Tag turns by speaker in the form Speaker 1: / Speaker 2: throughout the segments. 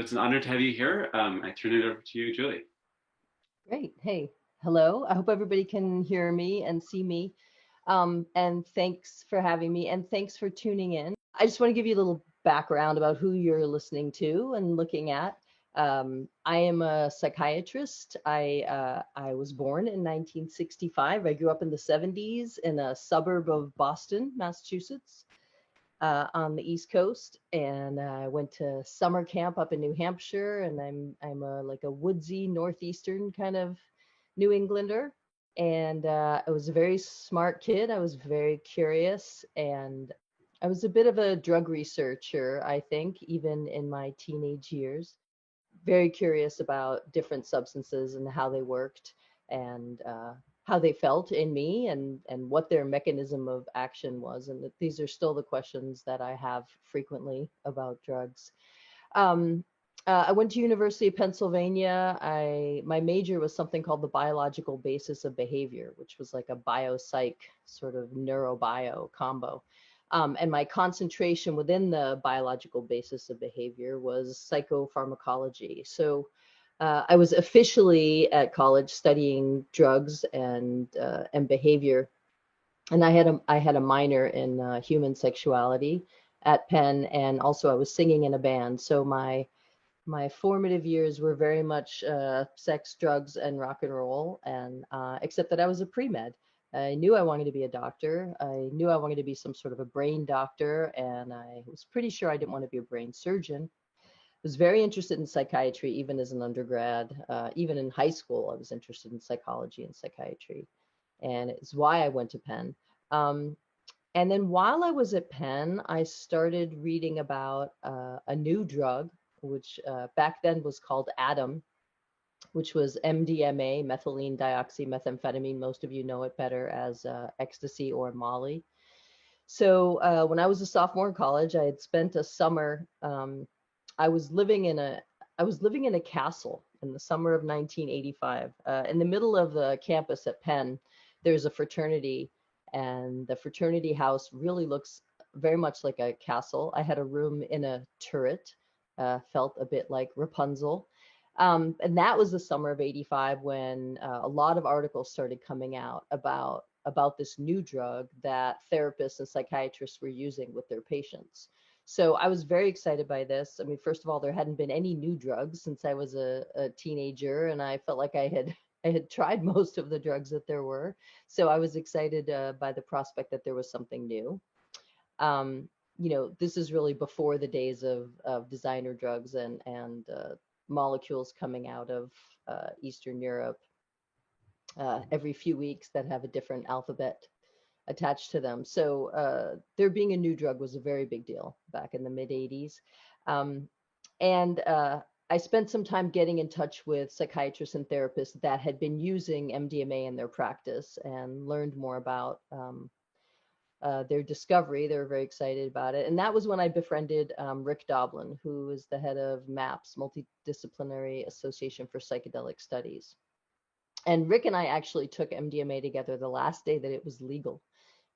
Speaker 1: it's an honor to have you here. I turn it over to you, Julie.
Speaker 2: Great. Hey, hello. I hope everybody can hear me and see me. And thanks for having me and thanks for tuning in. I just want to give you a little background about who you're listening to and looking at. I am a psychiatrist. I was born in 1965. I grew up in the 70s in a suburb of Boston, Massachusetts, on the East Coast, and I went to summer camp up in New Hampshire, and I'm a like a woodsy northeastern kind of New Englander, and I was a very smart kid. I was very curious, and I was a bit of a drug researcher, I think, even in my teenage years. Very curious about different substances and how they worked, and how they felt in me, and what their mechanism of action was. And that these are still the questions that I have frequently about drugs. Um, I went to University of Pennsylvania. My major was something called the biological basis of behavior, which was like a biopsych sort of neurobio combo. And my concentration within the biological basis of behavior was psychopharmacology. So I was officially at college studying drugs and behavior, and I had a minor in human sexuality at Penn, and also I was singing in a band. So my formative years were very much sex, drugs, and rock and roll, and except that I was a pre-med. I knew I wanted to be a doctor. I knew I wanted to be some sort of a brain doctor, and I was pretty sure I didn't want to be a brain surgeon. Was very interested in psychiatry, even as an undergrad. Even in high school, I was interested in psychology and psychiatry, and it's why I went to Penn. Um, and then while I was at Penn, I started reading about a new drug, which back then was called Adam, which was MDMA, methylene dioxymethamphetamine. Most of you know it better as ecstasy or Molly. So when I was a sophomore in college, I had spent a summer. I was living in a I was living in a castle in the summer of 1985. In the middle of the campus at Penn, there's a fraternity, and the fraternity house really looks very much like a castle. I had a room in a turret, felt a bit like Rapunzel. And that was the summer of 85 when a lot of articles started coming out about this new drug that therapists and psychiatrists were using with their patients. So I was very excited by this. I mean, first of all, there hadn't been any new drugs since I was a teenager, and I felt like I had tried most of the drugs that there were. So I was excited by the prospect that there was something new. Um, this is really before the days of designer drugs and molecules coming out of Eastern Europe every few weeks that have a different alphabet attached to them. So there being a new drug was a very big deal back in the mid 80s. Um, and I spent some time getting in touch with psychiatrists and therapists that had been using MDMA in their practice and learned more about their discovery. They were very excited about it. And that was when I befriended Rick Doblin, who is the head of MAPS, Multidisciplinary Association for Psychedelic Studies. And Rick and I actually took MDMA together the last day that it was legal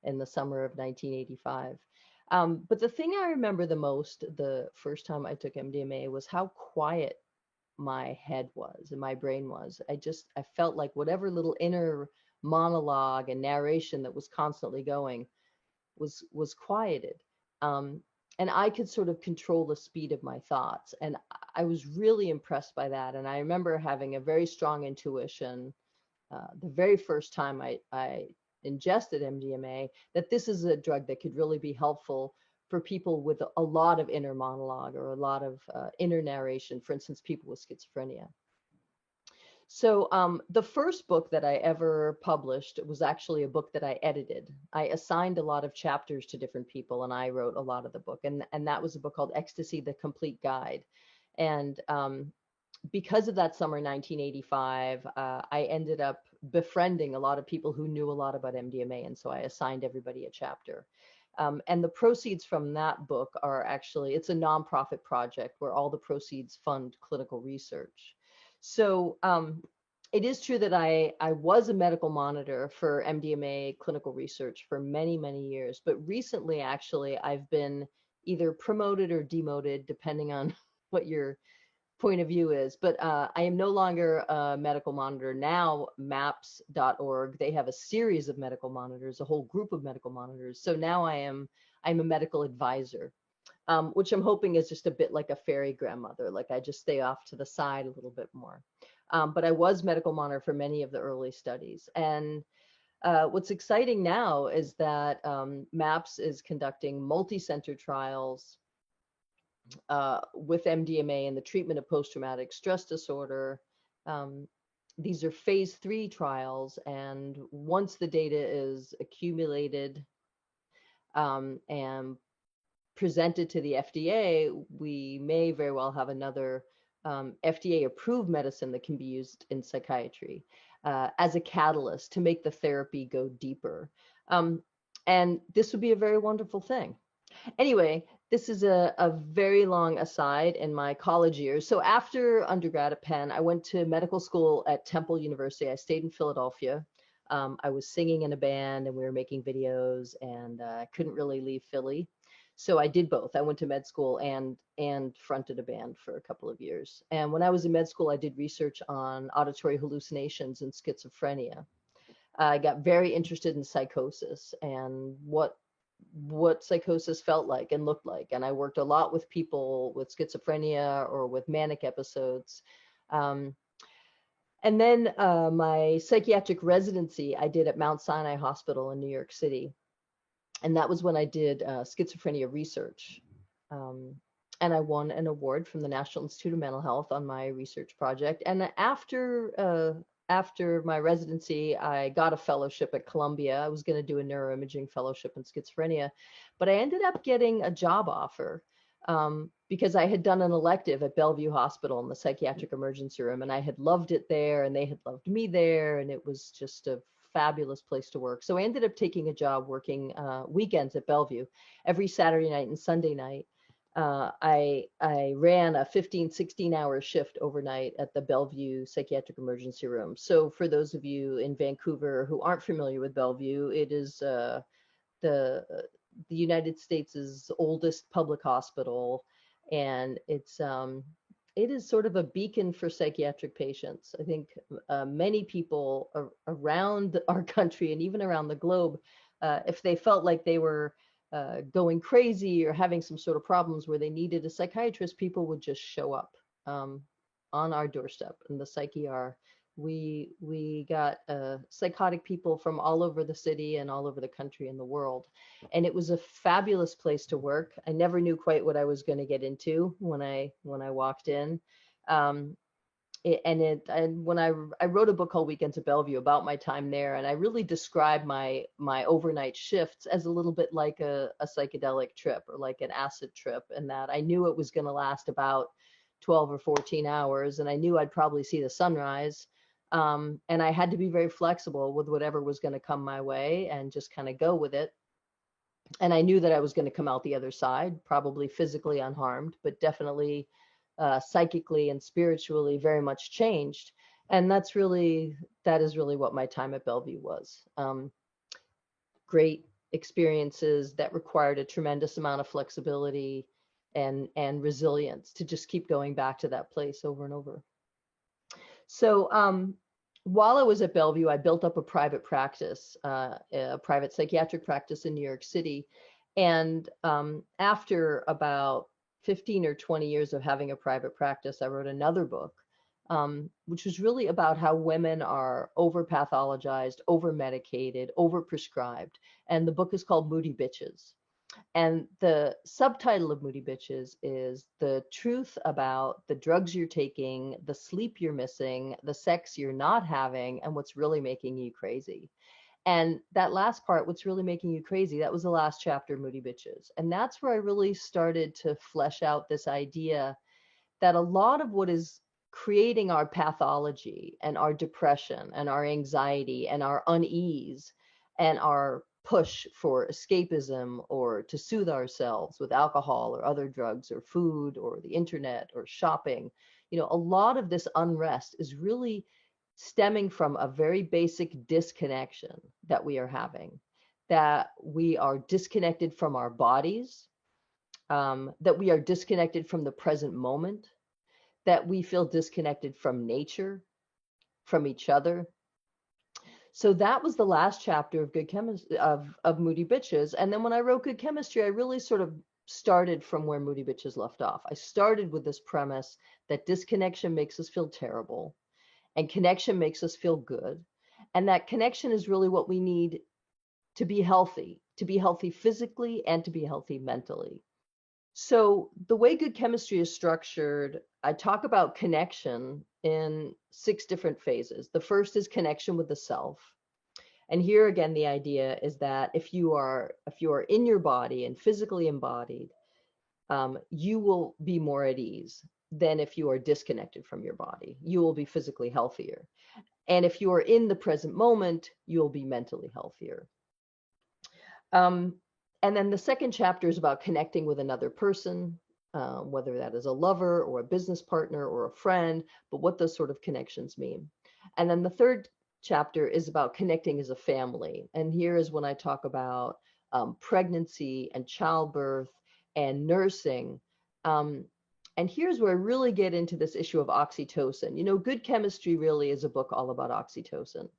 Speaker 2: in the summer of 1985. But the thing I remember the most, the first time I took MDMA, was how quiet my head was and my brain was. I felt like whatever little inner monologue and narration that was constantly going was quieted. Um, and I could sort of control the speed of my thoughts. And I was really impressed by that. And I remember having a very strong intuition the very first time I ingested MDMA, that this is a drug that could really be helpful for people with a lot of inner monologue or a lot of inner narration, for instance, people with schizophrenia. So the first book that I ever published was actually a book that I edited. I assigned a lot of chapters to different people, and I wrote a lot of the book. And that was a book called Ecstasy, the Complete Guide. And because of that summer 1985, I ended up befriending a lot of people who knew a lot about MDMA. And so I assigned everybody a chapter. And the proceeds from that book are actually, it's a nonprofit project where all the proceeds fund clinical research. So it is true that I was a medical monitor for MDMA clinical research for many, many years. But recently, actually, I've been either promoted or demoted, depending on what your point of view is. But I am no longer a medical monitor. Now, maps.org, they have a series of medical monitors, a whole group of medical monitors. So now I'm a medical advisor, which I'm hoping is just a bit like a fairy grandmother. Like I just stay off to the side a little bit more. But I was medical monitor for many of the early studies. And what's exciting now is that MAPS is conducting multi-center trials with MDMA in the treatment of post-traumatic stress disorder. Um, these are phase 3 trials, and once the data is accumulated and presented to the FDA, we may very well have another FDA-approved medicine that can be used in psychiatry as a catalyst to make the therapy go deeper. And this would be a very wonderful thing. Anyway, this is a very long aside in my college years. So after undergrad at Penn, I went to medical school at Temple University. I stayed in Philadelphia. I was singing in a band and we were making videos, and I couldn't really leave Philly. So I did both. I went to med school and fronted a band for a couple of years. And when I was in med school, I did research on auditory hallucinations and schizophrenia. I got very interested in psychosis and what psychosis felt like and looked like. And I worked a lot with people with schizophrenia or with manic episodes. And then my psychiatric residency I did at Mount Sinai Hospital in New York City. And that was when I did schizophrenia research. And I won an award from the National Institute of Mental Health on my research project. And after my residency, I got a fellowship at Columbia. I was going to do a neuroimaging fellowship in schizophrenia, but I ended up getting a job offer because I had done an elective at Bellevue Hospital in the psychiatric emergency room, and I had loved it there, and they had loved me there, and it was just a fabulous place to work. So I ended up taking a job working weekends at Bellevue every Saturday night and Sunday night. I ran a 15, 16-hour shift overnight at the Bellevue Psychiatric Emergency Room. So for those of you in Vancouver who aren't familiar with Bellevue, it is the United States' oldest public hospital, and it is sort of a beacon for psychiatric patients. I think many people around our country and even around the globe, if they felt like they were going crazy or having some sort of problems where they needed a psychiatrist, people would just show up on our doorstep in the Psych ER. We got psychotic people from all over the city and all over the country and the world. And it was a fabulous place to work. I never knew quite what I was going to get into when I walked in. And when I wrote a book called Weekends at Bellevue about my time there, and I really described my overnight shifts as a little bit like a psychedelic trip or like an acid trip, and that I knew it was going to last about 12 or 14 hours, and I knew I'd probably see the sunrise. And I had to be very flexible with whatever was going to come my way and just kind of go with it. And I knew that I was going to come out the other side, probably physically unharmed, but definitely psychically and spiritually very much changed. And that is really what my time at Bellevue was. Great experiences that required a tremendous amount of flexibility and resilience to just keep going back to that place over and over. So while I was at Bellevue, I built up a private practice, a private psychiatric practice in New York City. And after about 15 or 20 years of having a private practice, I wrote another book, which was really about how women are over-pathologized, over-medicated, over-prescribed. And the book is called Moody Bitches. And the subtitle of Moody Bitches is the truth about the drugs you're taking, the sleep you're missing, the sex you're not having, and what's really making you crazy. And that last part, what's really making you crazy, that was the last chapter of Moody Bitches. And that's where I really started to flesh out this idea that a lot of what is creating our pathology and our depression and our anxiety and our unease and our push for escapism or to soothe ourselves with alcohol or other drugs or food or the internet or shopping, a lot of this unrest is really stemming from a very basic disconnection that we are having, that we are disconnected from our bodies, that we are disconnected from the present moment, that we feel disconnected from nature, from each other. So that was the last chapter of Good Chemistry of Moody Bitches. And then when I wrote Good Chemistry, I really sort of started from where Moody Bitches left off. I started with this premise that disconnection makes us feel terrible and connection makes us feel good. And that connection is really what we need to be healthy physically and to be healthy mentally. So the way Good Chemistry is structured, I talk about connection in 6 different phases. The first is connection with the self. And here again, the idea is that if you are in your body and physically embodied, you will be more at ease than if you are disconnected from your body. You will be physically healthier. And if you are in the present moment, you'll be mentally healthier. And then the second chapter is about connecting with another person, whether that is a lover or a business partner or a friend, but what those sort of connections mean. And then the third chapter is about connecting as a family. And here is when I talk about pregnancy and childbirth and nursing. And here's where I really get into this issue of oxytocin. You know, Good Chemistry really is a book all about oxytocin.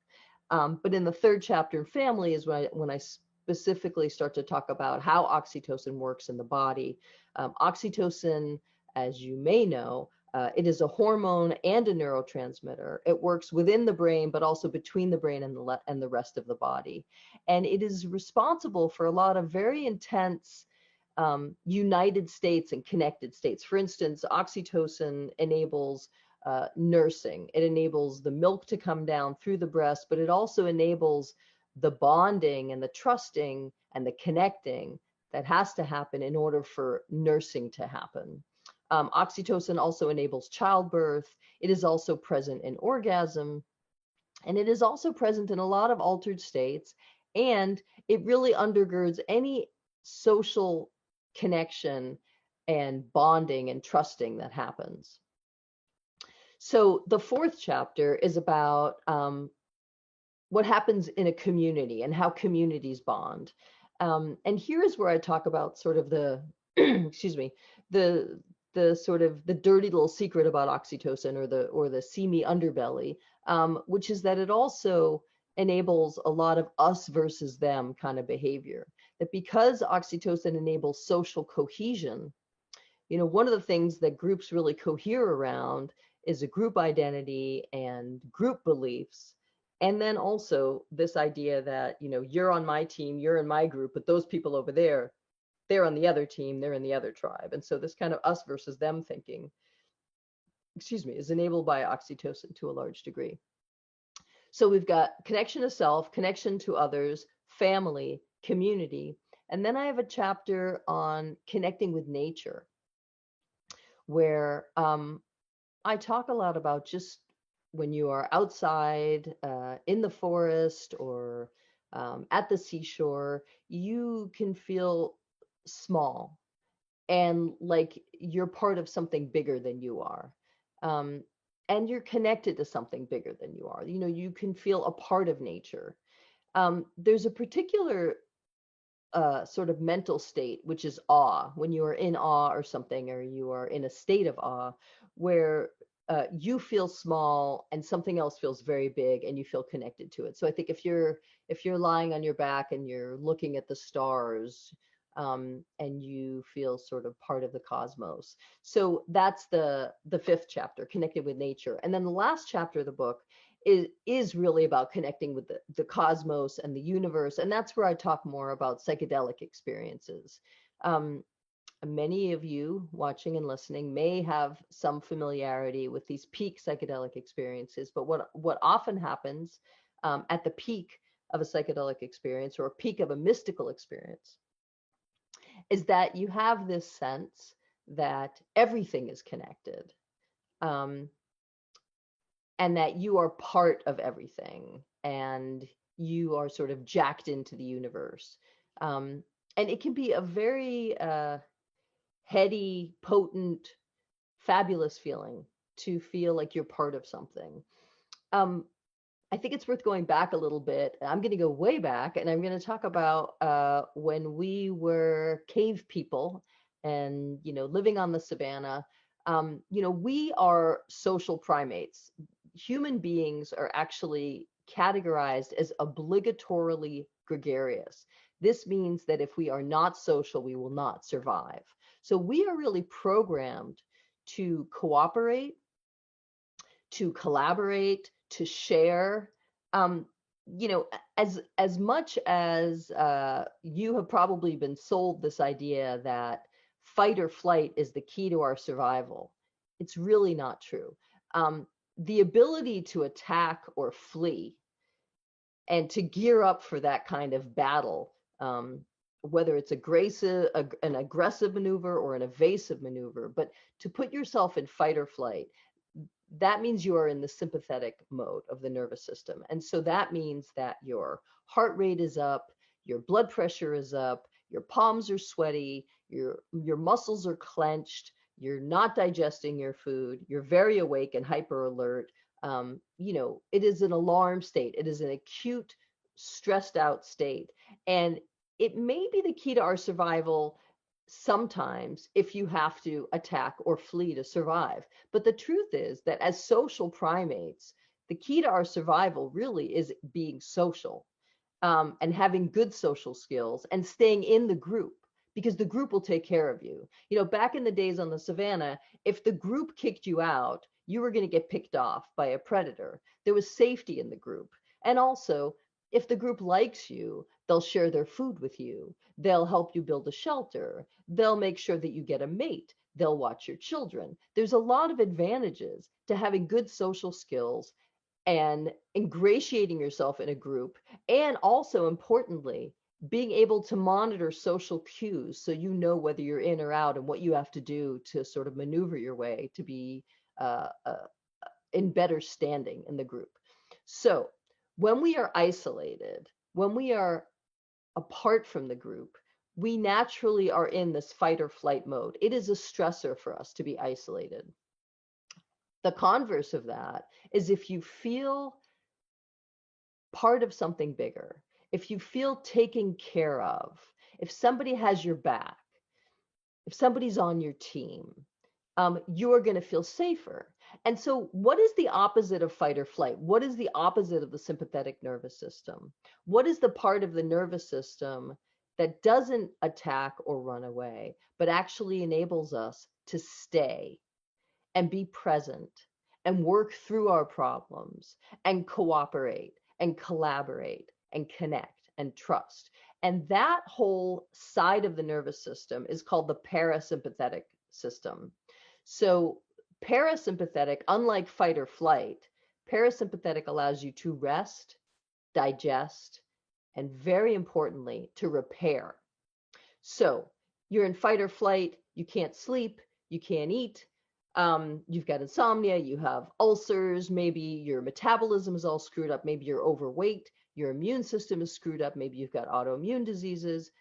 Speaker 2: But in the third chapter, family, is when I specifically start to talk about how oxytocin works in the body. Oxytocin, as you may know, it is a hormone and a neurotransmitter. It works within the brain, but also between the brain and the rest of the body. And it is responsible for a lot of very intense united states and connected states. For instance, oxytocin enables nursing. It enables the milk to come down through the breast, but it also enables the bonding and the trusting and the connecting that has to happen in order for nursing to happen. Oxytocin also enables childbirth. It is also present in orgasm, and it is also present in a lot of altered states, and it really undergirds any social connection and bonding and trusting that happens. So the fourth chapter is about what happens in a community and how communities bond. And here's where I talk about sort of the, excuse me, the sort of the dirty little secret about oxytocin, or the seamy underbelly, which is that it also enables a lot of us versus them kind of behavior. That because oxytocin enables social cohesion, you know, one of the things that groups really cohere around is a group identity and group beliefs. And then also this idea that, you know, you're on my team, you're in my group, but those people over there, they're on the other team, they're in the other tribe. And so this kind of us versus them thinking, is enabled by oxytocin to a large degree. So we've got connection to self, connection to others, family, community. And then I have a chapter on connecting with nature, where I talk a lot about just when you are outside in the forest or at the seashore, you can feel small and like you're part of something bigger than you are. And you're connected to something bigger than you are. You know, you can feel a part of nature. There's a particular sort of mental state, which is awe, when you are in awe or something, or you are in a state of awe, where you feel small and something else feels very big and you feel connected to it. So I think if you're lying on your back and you're looking at the stars, and you feel sort of part of the cosmos. So that's the fifth chapter, connected with nature. And then the last chapter of the book is really about connecting with the cosmos and the universe. And that's where I talk more about psychedelic experiences. Many of you watching and listening may have some familiarity with these peak psychedelic experiences, but what often happens at the peak of a psychedelic experience, or a peak of a mystical experience, is that you have this sense that everything is connected, and that you are part of everything, and you are sort of jacked into the universe. And it can be a very heady, potent, fabulous feeling to feel like you're part of something. I think it's worth going back a little bit. I'm going to go way back, and I'm going to talk about when we were cave people and, you know, living on the savannah. We are social primates. Human beings are actually categorized as obligatorily gregarious. This means that if we are not social, we will not survive. So we are really programmed to cooperate, to collaborate, to share. Um, as much as you have probably been sold this idea that fight or flight is the key to our survival, it's really not true. The ability to attack or flee and to gear up for that kind of battle, whether it's an aggressive maneuver or an evasive maneuver, but to put yourself in fight or flight, that means you are in the sympathetic mode of the nervous system. And so that means that your heart rate is up, your blood pressure is up, your palms are sweaty, your muscles are clenched, you're not digesting your food, you're very awake and hyper alert. It is an alarm state. It is an acute, stressed out state. And it may be the key to our survival sometimes if you have to attack or flee to survive. But the truth is that as social primates, the key to our survival really is being social, and having good social skills and staying in the group, because the group will take care of you. Back in the days on the savannah, if the group kicked you out, you were going to get picked off by a predator. There was safety in the group. And also, if the group likes you, they'll share their food with you. They'll help you build a shelter. They'll make sure that you get a mate. They'll watch your children. There's a lot of advantages to having good social skills and ingratiating yourself in a group, and also importantly, being able to monitor social cues so you know whether you're in or out and what you have to do to sort of maneuver your way to be uh, uh, in better standing in the group. So when we are isolated, when we are apart from the group, we naturally are in this fight or flight mode. It is a stressor for us to be isolated. The converse of that is if you feel part of something bigger, if you feel taken care of, if somebody has your back, if somebody's on your team, you're going to feel safer. And so, what is the opposite of fight or flight? What is the opposite of the sympathetic nervous system? What is the part of the nervous system that doesn't attack or run away, but actually enables us to stay and be present and work through our problems and cooperate and collaborate and connect and trust? And that whole side of the nervous system is called the parasympathetic system. So parasympathetic, unlike fight or flight, parasympathetic allows you to rest, digest, and very importantly, to repair. So you're in fight or flight, you can't sleep, you can't eat, you've got insomnia, you have ulcers, maybe your metabolism is all screwed up, maybe you're overweight, your immune system is screwed up, maybe you've got autoimmune diseases.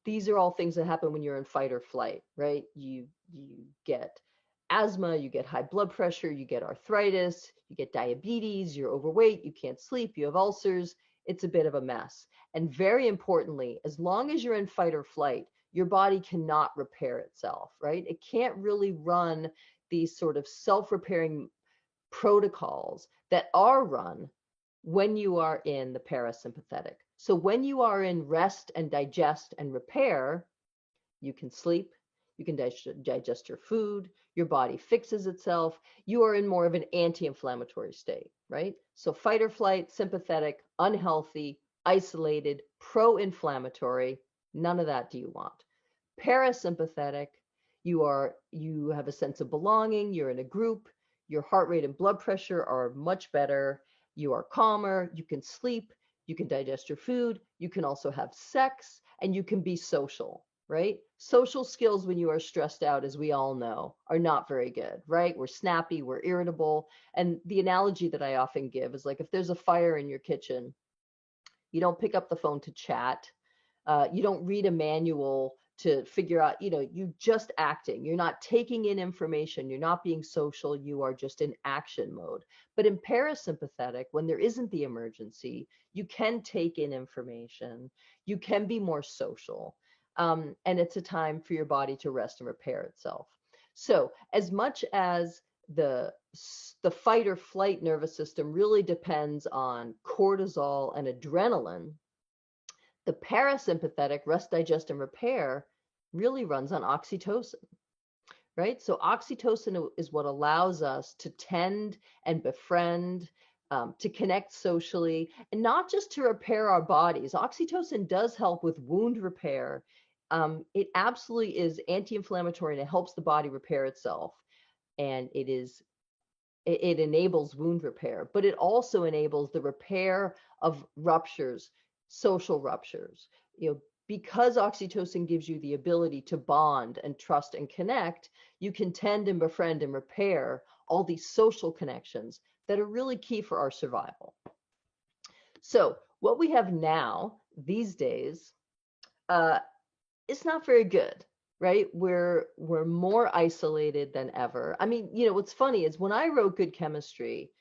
Speaker 2: These are all things that happen when you're in fight or flight, right? You get asthma, you get high blood pressure, you get arthritis, you get diabetes, you're overweight, you can't sleep, you have ulcers. It's a bit of a mess. And very importantly, as long as you're in fight or flight, your body cannot repair itself, right? It can't really run these sort of self-repairing protocols that are run when you are in the parasympathetic. So when you are in rest and digest and repair, you can sleep, you can digest your food, your body fixes itself, you are in more of an anti-inflammatory state, right? So fight or flight, sympathetic, unhealthy, isolated, pro-inflammatory, none of that do you want. Parasympathetic, you have a sense of belonging, you're in a group, your heart rate and blood pressure are much better, you are calmer, you can sleep, you can digest your food, you can also have sex, and you can be social, right? Social skills when you are stressed out, as we all know, are not very good, right? We're snappy, we're irritable. And the analogy that I often give is like, if there's a fire in your kitchen, you don't pick up the phone to chat. You don't read a manual to figure out, you just acting. You're not taking in information. You're not being social. You are just in action mode. But in parasympathetic, when there isn't the emergency, you can take in information. You can be more social. And it's a time for your body to rest and repair itself. So as much as the fight or flight nervous system really depends on cortisol and adrenaline, the parasympathetic rest, digest, and repair really runs on oxytocin, right? So oxytocin is what allows us to tend and befriend, to connect socially, and not just to repair our bodies. Oxytocin does help with wound repair. It absolutely is anti-inflammatory, and it helps the body repair itself. And it enables wound repair, but it also enables the repair of ruptures, social ruptures. Because oxytocin gives you the ability to bond and trust and connect, you can tend and befriend and repair all these social connections that are really key for our survival. So what we have now these days, it's not very good, right? We're more isolated than ever. I mean, what's funny is when I wrote Good Chemistry,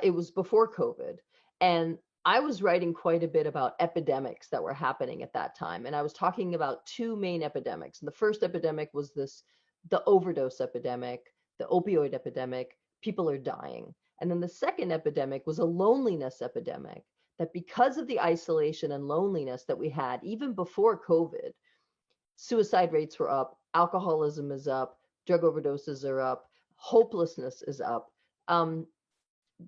Speaker 2: it was before COVID, and I was writing quite a bit about epidemics that were happening at that time, and I was talking about two main epidemics. And the first epidemic was the overdose epidemic, the opioid epidemic. People are dying. And then the second epidemic was a loneliness epidemic, that because of the isolation and loneliness that we had even before COVID, suicide rates were up, alcoholism is up, drug overdoses are up, hopelessness is up.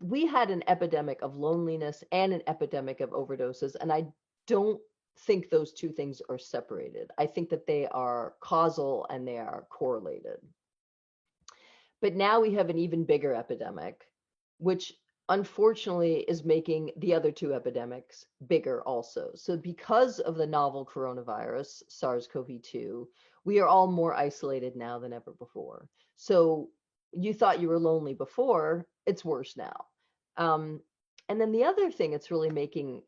Speaker 2: We had an epidemic of loneliness and an epidemic of overdoses, and I don't think those two things are separated. I think that they are causal and they are correlated. But now we have an even bigger epidemic, which unfortunately is making the other two epidemics bigger also. So because of the novel coronavirus, SARS-CoV-2, we are all more isolated now than ever before. So you thought you were lonely before, it's worse now. And then the other thing it's really making,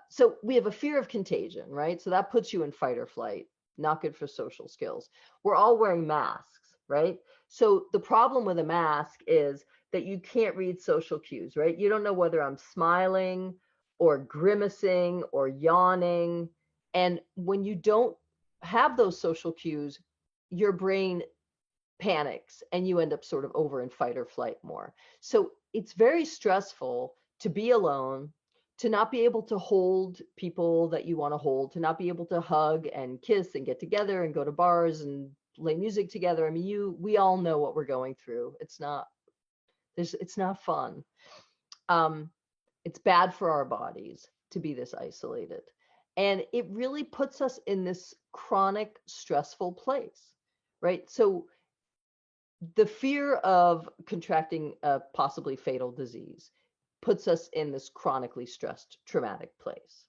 Speaker 2: so we have a fear of contagion, right? So that puts you in fight or flight, not good for social skills. We're all wearing masks, right? So the problem with a mask is that you can't read social cues, right? You don't know whether I'm smiling or grimacing or yawning. And when you don't have those social cues, your brain panics and you end up sort of over in fight or flight more. So it's very stressful to be alone, to not be able to hold people that you want to hold, to not be able to hug and kiss and get together and go to bars and play music together. I mean, we all know what we're going through. It's not fun. It's bad for our bodies to be this isolated. And it really puts us in this chronic, stressful place, right? So the fear of contracting a possibly fatal disease puts us in this chronically stressed, traumatic place.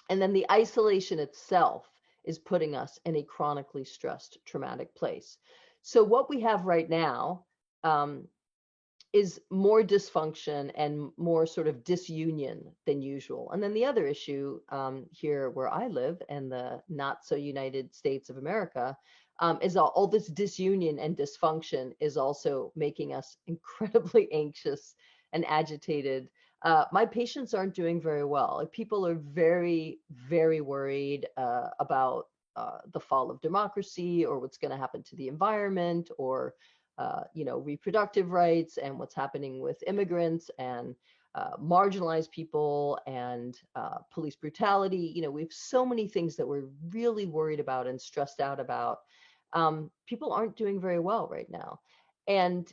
Speaker 2: And then the isolation itself is putting us in a chronically stressed, traumatic place. So what we have right now is more dysfunction and more sort of disunion than usual. And then the other issue here where I live and the not so United States of America is all this disunion and dysfunction is also making us incredibly anxious and agitated. My patients aren't doing very well. People are very, very worried about the fall of democracy or what's going to happen to the environment or reproductive rights and what's happening with immigrants and marginalized people and police brutality. We have so many things that we're really worried about and stressed out about. People aren't doing very well right now. And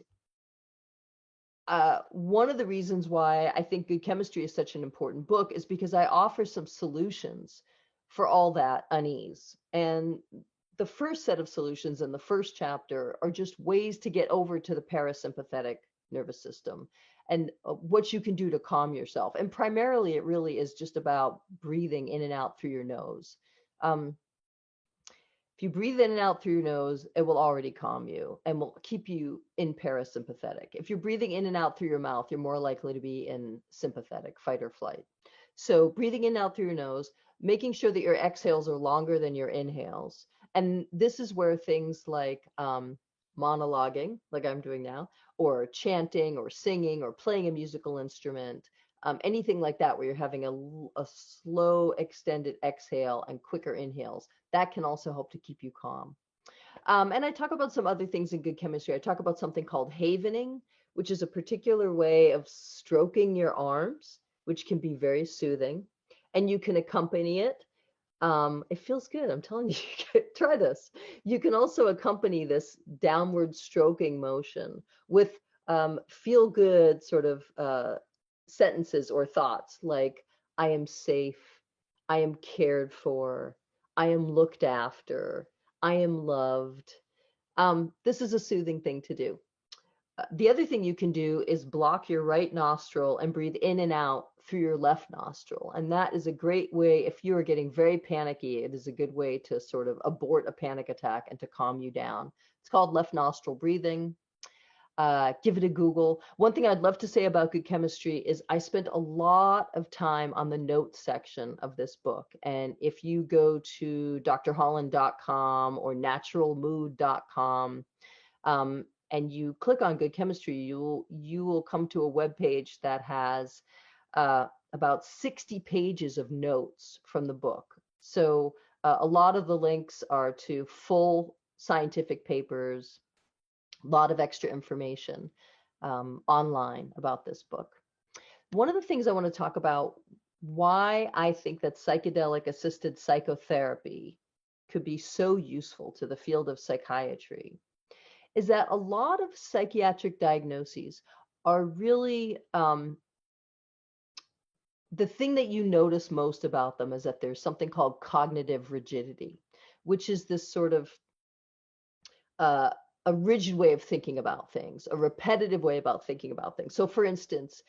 Speaker 2: one of the reasons why I think Good Chemistry is such an important book is because I offer some solutions for all that unease. And the first set of solutions in the first chapter are just ways to get over to the parasympathetic nervous system and what you can do to calm yourself. And primarily, it really is just about breathing in and out through your nose. If you breathe in and out through your nose, it will already calm you and will keep you in parasympathetic. If you're breathing in and out through your mouth, you're more likely to be in sympathetic, fight or flight. So breathing in and out through your nose, making sure that your exhales are longer than your inhales. And this is where things like monologuing, like I'm doing now, or chanting or singing or playing a musical instrument, anything like that, where you're having a slow extended exhale and quicker inhales, that can also help to keep you calm. And I talk about some other things in good chemistry. I talk about something called havening, which is a particular way of stroking your arms, which can be very soothing. And you can accompany it. It feels good. I'm telling you, try this. You can also accompany this downward stroking motion with feel good sort of sentences or thoughts like, I am safe, I am cared for, I am looked after, I am loved. This is a soothing thing to do. The other thing you can do is block your right nostril and breathe in and out through your left nostril. And that is a great way, if you are getting very panicky, it is a good way to sort of abort a panic attack and to calm you down. It's called left nostril breathing. Give it a Google. One thing I'd love to say about good chemistry is I spent a lot of time on the notes section of this book. And if you go to drholland.com or naturalmood.com, and you click on good chemistry, you will come to a web page that has about 60 pages of notes from the book. So a lot of the links are to full scientific papers, a lot of extra information online about this book. One of the things I want to talk about, why I think that psychedelic assisted psychotherapy could be so useful to the field of psychiatry, is that a lot of psychiatric diagnoses are really the thing that you notice most about them is that there's something called cognitive rigidity, which is this sort of uh, a rigid way of thinking about things, a repetitive way about thinking about things. So, for instance,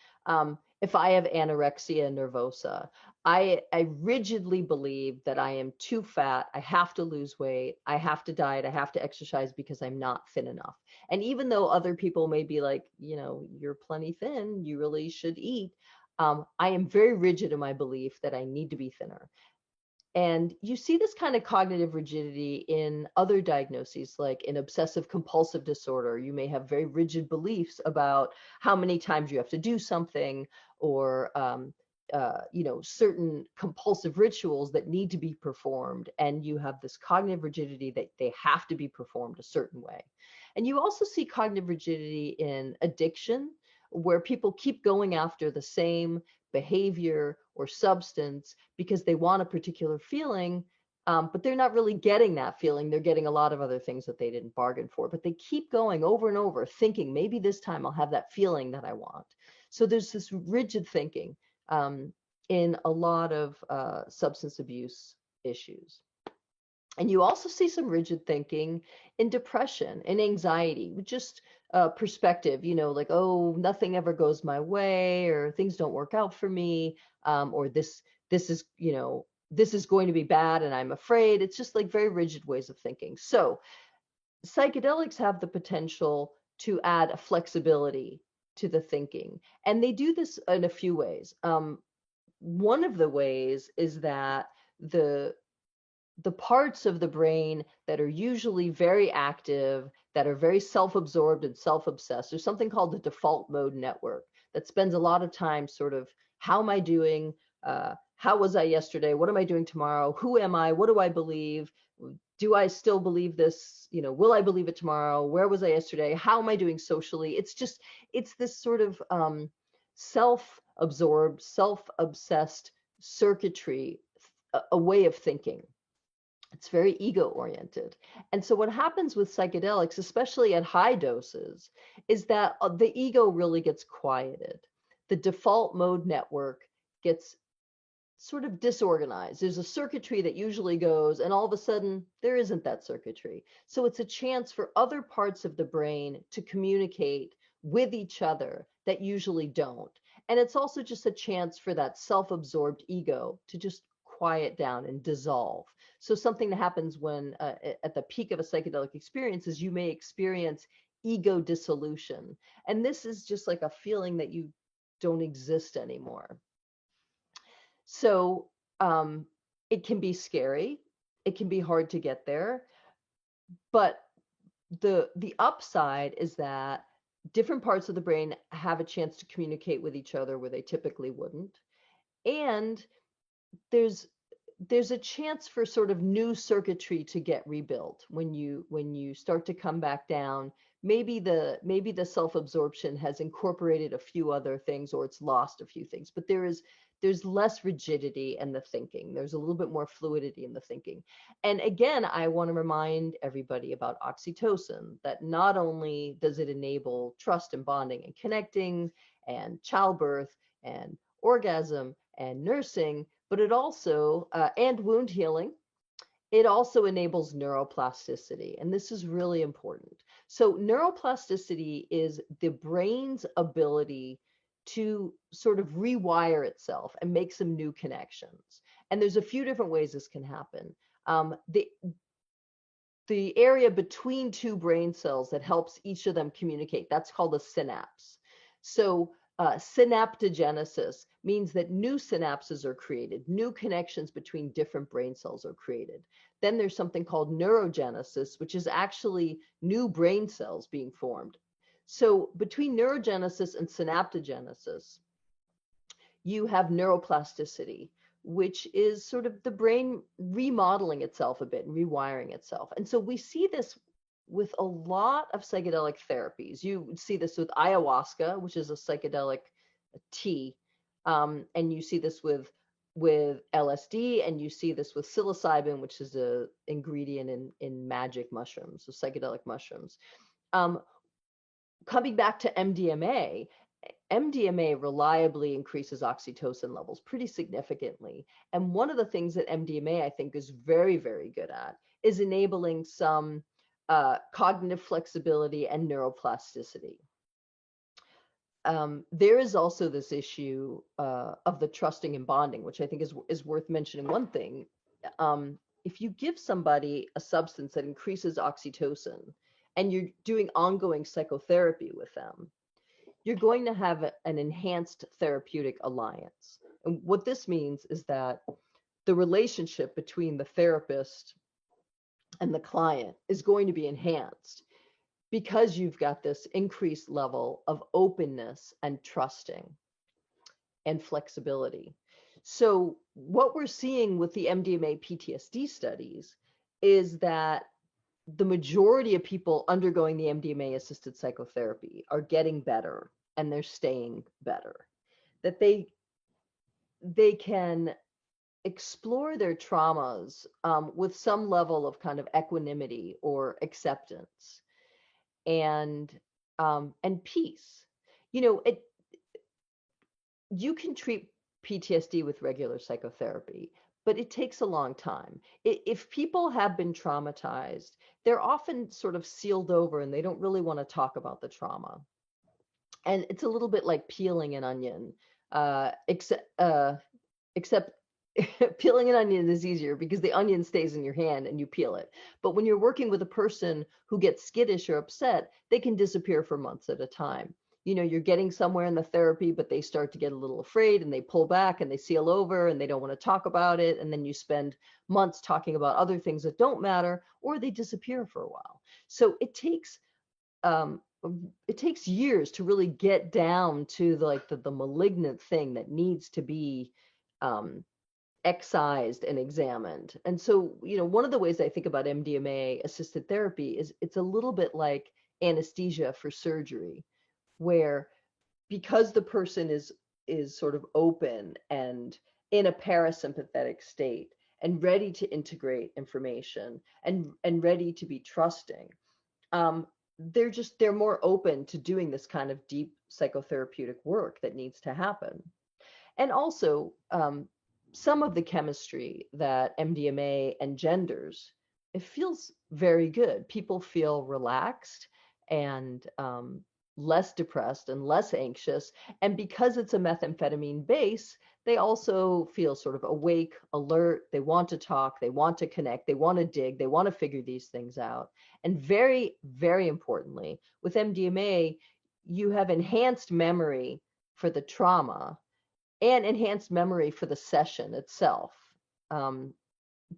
Speaker 2: if I have anorexia nervosa, I rigidly believe that I am too fat. I have to lose weight. I have to diet. I have to exercise because I'm not thin enough. And even though other people may be like, you're plenty thin, you really should eat. I am very rigid in my belief that I need to be thinner. And you see this kind of cognitive rigidity in other diagnoses, like in obsessive compulsive disorder. You may have very rigid beliefs about how many times you have to do something, or certain compulsive rituals that need to be performed, and you have this cognitive rigidity that they have to be performed a certain way. And you also see cognitive rigidity in addiction, where people keep going after the same behavior or substance because they want a particular feeling, but they're not really getting that feeling. They're getting a lot of other things that they didn't bargain for, but they keep going over and over thinking, maybe this time I'll have that feeling that I want. So there's this rigid thinking in a lot of substance abuse issues. And you also see some rigid thinking in depression and anxiety, just perspective, like, oh, nothing ever goes my way, or things don't work out for me, or this is, this is going to be bad and I'm afraid. It's just like very rigid ways of thinking. So psychedelics have the potential to add a flexibility to the thinking. And they do this in a few ways. One of the ways is that the parts of the brain that are usually very active, that are very self-absorbed and self-obsessed, there's something called the default mode network that spends a lot of time sort of, how am I doing? How was I yesterday? What am I doing tomorrow? Who am I? What do I believe? Do I still believe this? Will I believe it tomorrow? Where was I yesterday? How am I doing socially? It's this sort of self-absorbed, self-obsessed circuitry, a way of thinking. It's very ego oriented. And so what happens with psychedelics, especially at high doses, is that the ego really gets quieted. The default mode network gets sort of disorganized. There's a circuitry that usually goes, and all of a sudden there isn't that circuitry. So it's a chance for other parts of the brain to communicate with each other that usually don't. And it's also just a chance for that self-absorbed ego to just quiet down and dissolve. So something that happens when at the peak of a psychedelic experience is you may experience ego dissolution. And this is just like a feeling that you don't exist anymore. So it can be scary. It can be hard to get there. But the upside is that different parts of the brain have a chance to communicate with each other where they typically wouldn't. And there's there's a chance for sort of new circuitry to get rebuilt when you start to come back down. Maybe the self-absorption has incorporated a few other things, or it's lost a few things, but there's less rigidity in the thinking. There's a little bit more fluidity in the thinking. And again, I want to remind everybody about oxytocin, that not only does it enable trust and bonding and connecting and childbirth and orgasm and nursing, but it also, and wound healing, it also enables neuroplasticity. And this is really important. So, neuroplasticity is the brain's ability to sort of rewire itself and make some new connections. And there's a few different ways this can happen. The area between two brain cells that helps each of them communicate, that's called a synapse. So synaptogenesis means that new synapses are created, new connections between different brain cells are created. Then there's something called neurogenesis, which is actually new brain cells being formed. So between neurogenesis and synaptogenesis, you have neuroplasticity, which is sort of the brain remodeling itself a bit and rewiring itself. And so we see this with a lot of psychedelic therapies. You see this with ayahuasca, which is a psychedelic tea, and you see this with LSD, and you see this with psilocybin, which is a ingredient in magic mushrooms, so psychedelic mushrooms. Coming back to MDMA, MDMA reliably increases oxytocin levels pretty significantly. And one of the things that MDMA, I think, is very, very good at is enabling some cognitive flexibility and neuroplasticity. There is also this issue of the trusting and bonding, which I think is worth mentioning. One thing, if you give somebody a substance that increases oxytocin and you're doing ongoing psychotherapy with them, you're going to have an enhanced therapeutic alliance. And what this means is that the relationship between the therapist and the client is going to be enhanced because you've got this increased level of openness and trusting and flexibility. So what we're seeing with the MDMA PTSD studies is that the majority of people undergoing the MDMA assisted psychotherapy are getting better and they're staying better, that they can explore their traumas with some level of kind of equanimity or acceptance and peace. You can treat PTSD with regular psychotherapy, but it takes a long time. If people have been traumatized, they're often sort of sealed over and they don't really want to talk about the trauma. And it's a little bit like peeling an onion, except peeling an onion is easier because the onion stays in your hand and you peel it. But when you're working with a person who gets skittish or upset, they can disappear for months at a time. You're getting somewhere in the therapy, but they start to get a little afraid and they pull back and they seal over and they don't want to talk about it. And then you spend months talking about other things that don't matter, or they disappear for a while. So it takes years to really get down to the malignant thing that needs to be excised and examined. And so, one of the ways I think about MDMA assisted therapy is it's a little bit like anesthesia for surgery, where because the person is sort of open and in a parasympathetic state and ready to integrate information and ready to be trusting, they're more open to doing this kind of deep psychotherapeutic work that needs to happen. And also, some of the chemistry that MDMA engenders, it feels very good. People feel relaxed and less depressed and less anxious. And because it's a methamphetamine base, they also feel sort of awake, alert. They want to talk, they want to connect, they want to dig, they want to figure these things out. And very, very importantly, with MDMA, you have enhanced memory for the trauma and enhanced memory for the session itself,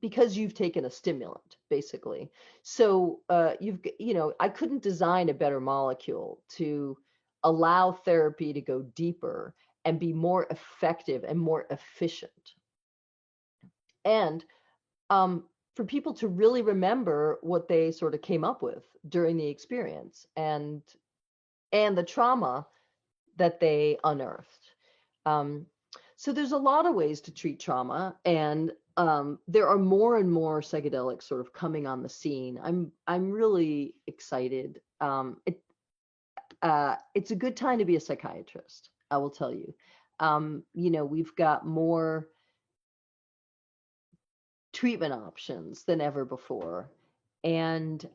Speaker 2: because you've taken a stimulant, basically. So I couldn't design a better molecule to allow therapy to go deeper and be more effective and more efficient. and for people to really remember what they sort of came up with during the experience and the trauma that they unearthed. Um, so there's a lot of ways to treat trauma, and there are more and more psychedelics sort of coming on the scene. I'm really excited. It's a good time to be a psychiatrist, I will tell you. We've got more treatment options than ever before, and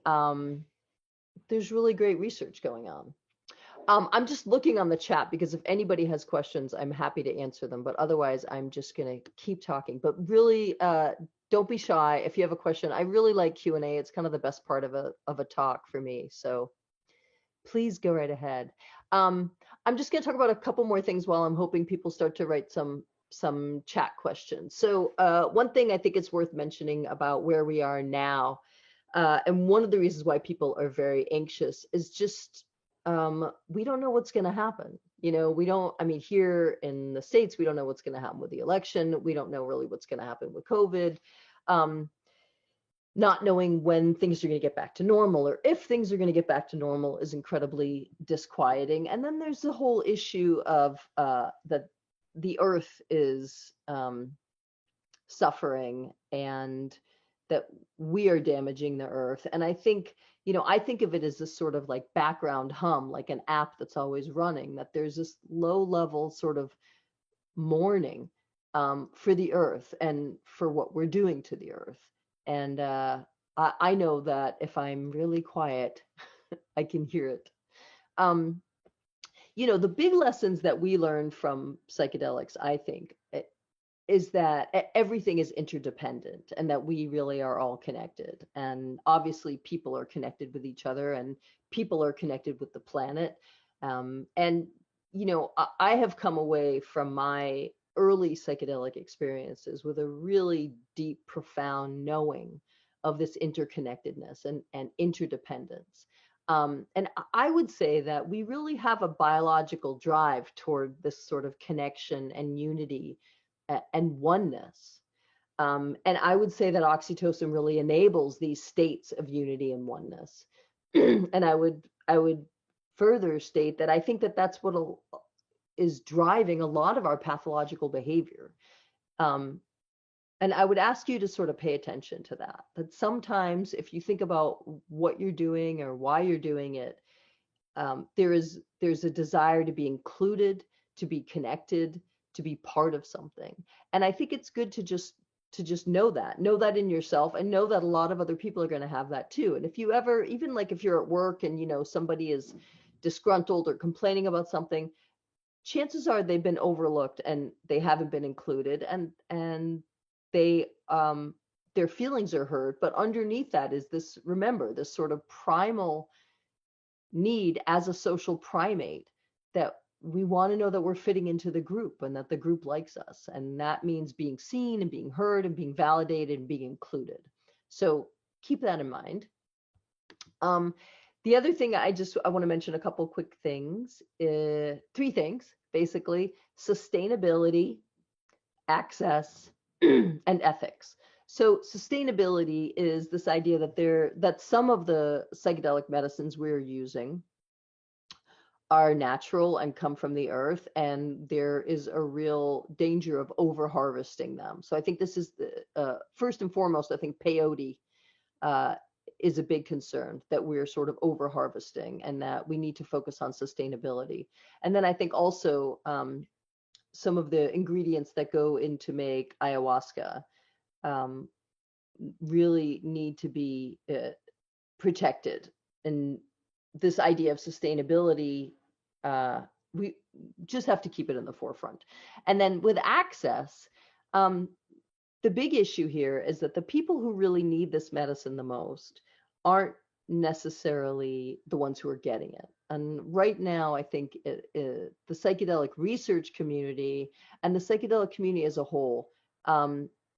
Speaker 2: there's really great research going on. I'm just looking on the chat because if anybody has questions, I'm happy to answer them. But otherwise, I'm just going to keep talking. But really, don't be shy. If you have a question, I really like Q&A. It's kind of the best part of a talk for me. So please go right ahead. I'm just going to talk about a couple more things while I'm hoping people start to write some chat questions. So one thing I think it's worth mentioning about where we are now, and one of the reasons why people are very anxious is just we don't know what's going to happen. Here in the States, we don't know what's going to happen with the election. We don't know really what's going to happen with COVID. Not knowing when things are going to get back to normal or if things are going to get back to normal is incredibly disquieting. And then there's the whole issue of that the earth is suffering and that we are damaging the earth. And I think of it as this sort of like background hum, like an app that's always running, that there's this low level sort of mourning for the earth and for what we're doing to the earth. And I know that if I'm really quiet, I can hear it. The big lessons that we learned from psychedelics, I think, is that everything is interdependent and that we really are all connected. And obviously, people are connected with each other and people are connected with the planet. I have come away from my early psychedelic experiences with a really deep, profound knowing of this interconnectedness and interdependence. And I would say that we really have a biological drive toward this sort of connection and unity and oneness. And I would say that oxytocin really enables these states of unity and oneness. And I would further state that I think that that's what is driving a lot of our pathological behavior. And I would ask you to sort of pay attention to that sometimes if you think about what you're doing or why you're doing it, there's a desire to be included, to be connected, to be part of something. And I think it's good to just know that in yourself and know that a lot of other people are going to have that too. And if you ever, even like if you're at work and somebody is disgruntled or complaining about something, chances are they've been overlooked and they haven't been included, and they their feelings are hurt. But underneath that is this sort of primal need as a social primate that we want to know that we're fitting into the group and that the group likes us. And that means being seen and being heard and being validated and being included. So keep that in mind. The other thing I want to mention a couple quick things, 3 things, basically: sustainability, access, and ethics. So sustainability is this idea that some of the psychedelic medicines we're using are natural and come from the earth, and there is a real danger of over harvesting them. So I think this is the first and foremost, I think peyote is a big concern, that we're sort of over harvesting and that we need to focus on sustainability. And then I think also some of the ingredients that go into make ayahuasca really need to be protected. And this idea of sustainability, we just have to keep it in the forefront. And then with access, the big issue here is that the people who really need this medicine the most aren't necessarily the ones who are getting it. And right now, I think the psychedelic research community and the psychedelic community as a whole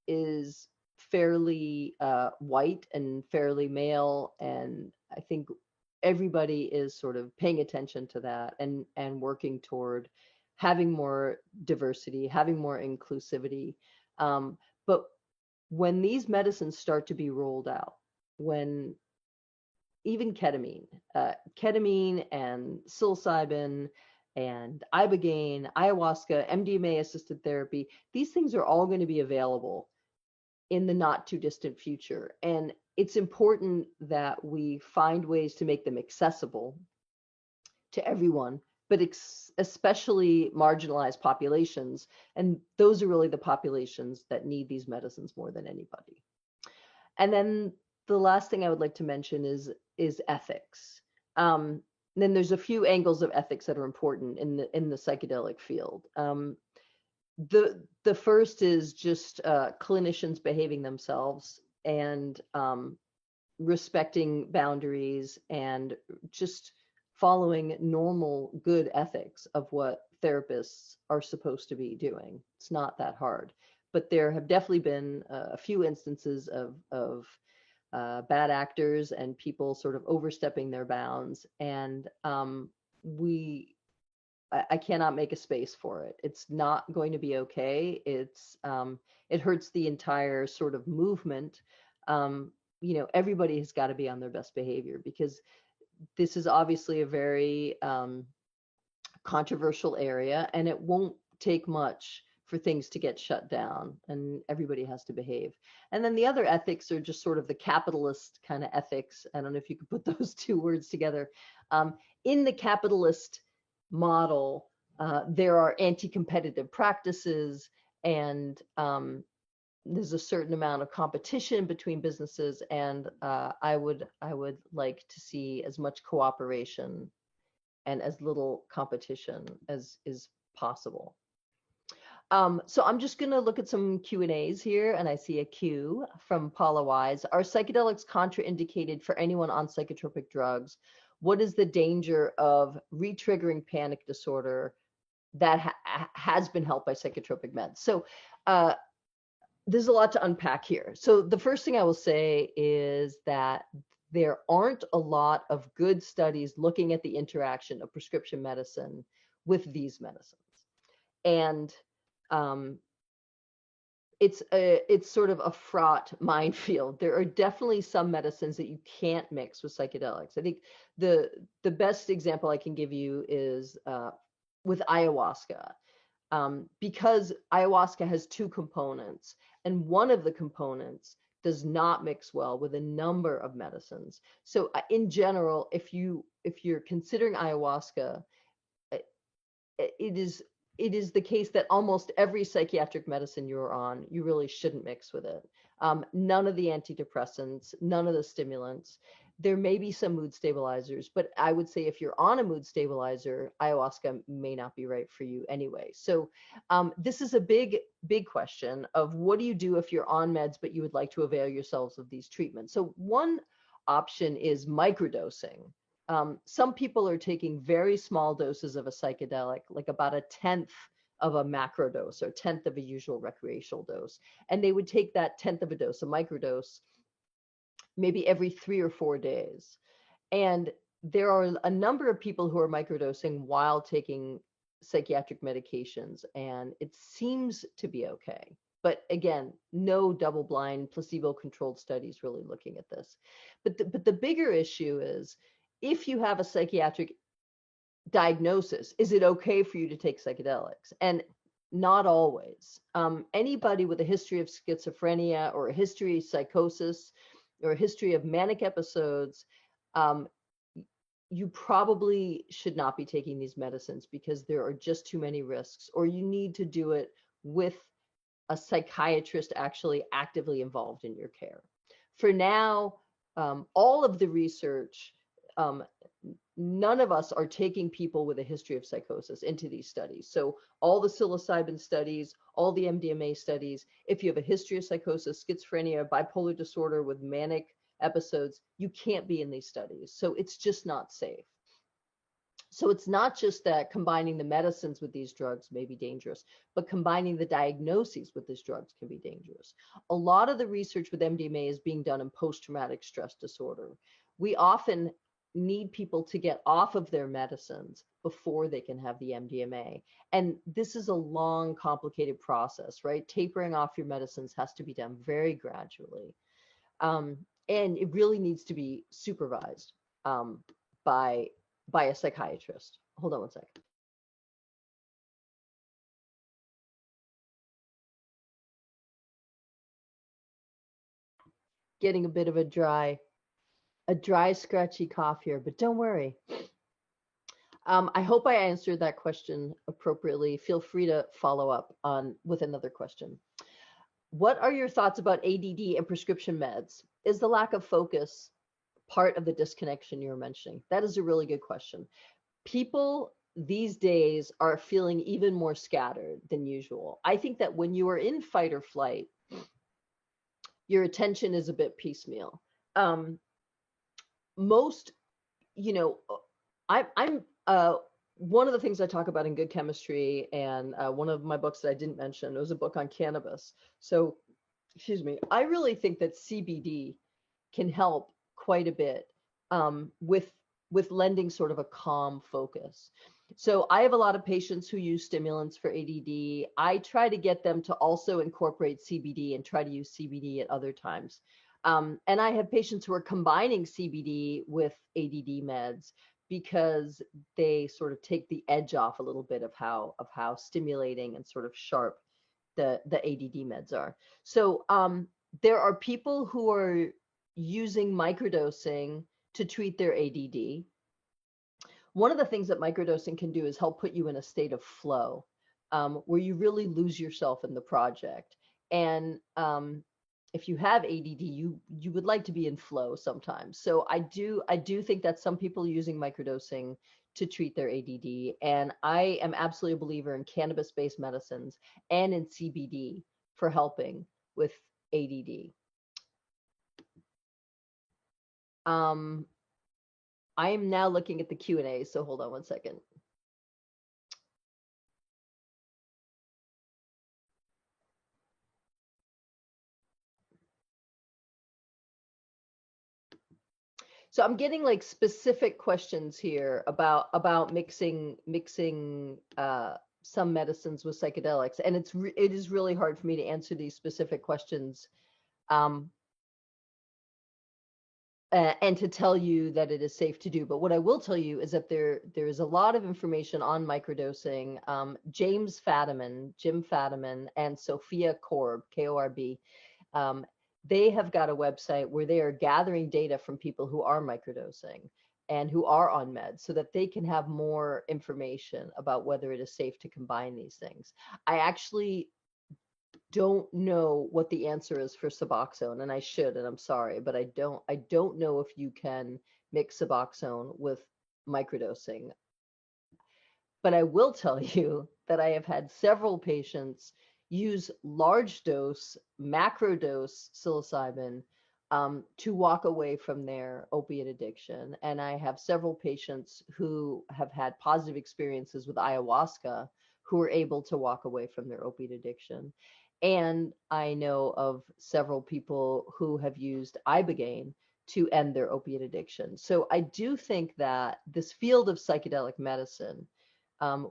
Speaker 2: is fairly white and fairly male. And I think everybody is sort of paying attention to that and working toward having more diversity, having more inclusivity. But when these medicines start to be rolled out, when even ketamine and psilocybin and ibogaine, ayahuasca, MDMA assisted therapy, these things are all going to be available in the not too distant future. And it's important that we find ways to make them accessible to everyone, but especially marginalized populations. And those are really the populations that need these medicines more than anybody. And then the last thing I would like to mention is ethics. Then there's a few angles of ethics that are important in the psychedelic field. The first is just clinicians behaving themselves and respecting boundaries and just following normal good ethics of what therapists are supposed to be doing. It's not that hard, but there have definitely been a few instances of bad actors and people sort of overstepping their bounds, and I cannot make a space for it. It's not going to be okay. It hurts the entire sort of movement. Everybody has got to be on their best behavior, because this is obviously a very controversial area, and it won't take much for things to get shut down, and everybody has to behave. And then the other ethics are just sort of the capitalist kind of ethics. I don't know if you could put those two words together. In the capitalist model, there are anti-competitive practices, and there's a certain amount of competition between businesses, and I would like to see as much cooperation and as little competition as is possible. So I'm just going to look at some Q&As here, and I see a Q from Paula Wise. Are psychedelics contraindicated for anyone on psychotropic drugs? What is the danger of re-triggering panic disorder that has been helped by psychotropic meds? So there's a lot to unpack here. So the first thing I will say is that there aren't a lot of good studies looking at the interaction of prescription medicine with these medicines. And it's sort of a fraught minefield. There are definitely some medicines that you can't mix with psychedelics. I think the best example I can give you is with ayahuasca, because ayahuasca has two components, and one of the components does not mix well with a number of medicines. So in general, if you're considering ayahuasca, it is the case that almost every psychiatric medicine you're on, you really shouldn't mix with it. None of the antidepressants, none of the stimulants. There may be some mood stabilizers, but I would say if you're on a mood stabilizer, ayahuasca may not be right for you anyway. So this is a big question of what do you do if you're on meds, but you would like to avail yourselves of these treatments? So one option is microdosing. Some people are taking very small doses of a psychedelic, like about a tenth of a macro dose or tenth of a usual recreational dose. And they would take that tenth of a dose, a microdose, maybe every 3 or 4 days. And there are a number of people who are microdosing while taking psychiatric medications, and it seems to be okay. But again, no double-blind, placebo-controlled studies really looking at this. But the bigger issue is, if you have a psychiatric diagnosis, is it okay for you to take psychedelics? And not always. Anybody with a history of schizophrenia or a history of psychosis or a history of manic episodes, you probably should not be taking these medicines because there are just too many risks, or you need to do it with a psychiatrist actually actively involved in your care. For now, all of the research, none of us are taking people with a history of psychosis into these studies. So all the psilocybin studies, all the MDMA studies, if you have a history of psychosis, schizophrenia, bipolar disorder with manic episodes, you can't be in these studies. So it's just not safe. So it's not just that combining the medicines with these drugs may be dangerous, but combining the diagnoses with these drugs can be dangerous. A lot of the research with MDMA is being done in post-traumatic stress disorder. We often need people to get off of their medicines before they can have the MDMA. And this is a long, complicated process, right? Tapering off your medicines has to be done very gradually. And it really needs to be supervised um, by a psychiatrist. Hold on one second. Getting a bit of a dry, scratchy cough here, but don't worry. I hope I answered that question appropriately. Feel free to follow up on with another question. What are your thoughts about ADD and prescription meds? Is the lack of focus part of the disconnection you were mentioning? That is a really good question. People these days are feeling even more scattered than usual. I think that when you are in fight or flight, your attention is a bit piecemeal. Most, you know, I'm one of the things I talk about in Good Chemistry, and one of my books that I didn't mention, was a book on cannabis. So, excuse me, I really think that CBD can help quite a bit with lending sort of a calm focus. So I have a lot of patients who use stimulants for ADD. I try to get them to also incorporate CBD and try to use CBD at other times. And I have patients who are combining CBD with ADD meds because they sort of take the edge off a little bit of how stimulating and sort of sharp the ADD meds are. So there are people who are using microdosing to treat their ADD. One of the things that microdosing can do is help put you in a state of flow, where you really lose yourself in the project. And if you have ADD, you would like to be in flow sometimes. So I do think that some people are using microdosing to treat their ADD, and I am absolutely a believer in cannabis-based medicines and in CBD for helping with ADD. I am now looking at the Q&A, so hold on one second. So I'm getting like specific questions here about mixing some medicines with psychedelics, and it is really hard for me to answer these specific questions, and to tell you that it is safe to do. But what I will tell you is that there is a lot of information on microdosing. Jim Fadiman, and Sophia Korb, Korb. They have got a website where they are gathering data from people who are microdosing and who are on meds so that they can have more information about whether it is safe to combine these things. I actually don't know what the answer is for Suboxone, and I should, and I'm sorry, but I don't know if you can mix Suboxone with microdosing. But I will tell you that I have had several patients use large dose, macro dose psilocybin to walk away from their opiate addiction. And I have several patients who have had positive experiences with ayahuasca who are able to walk away from their opiate addiction. And I know of several people who have used ibogaine to end their opiate addiction. So I do think that this field of psychedelic medicine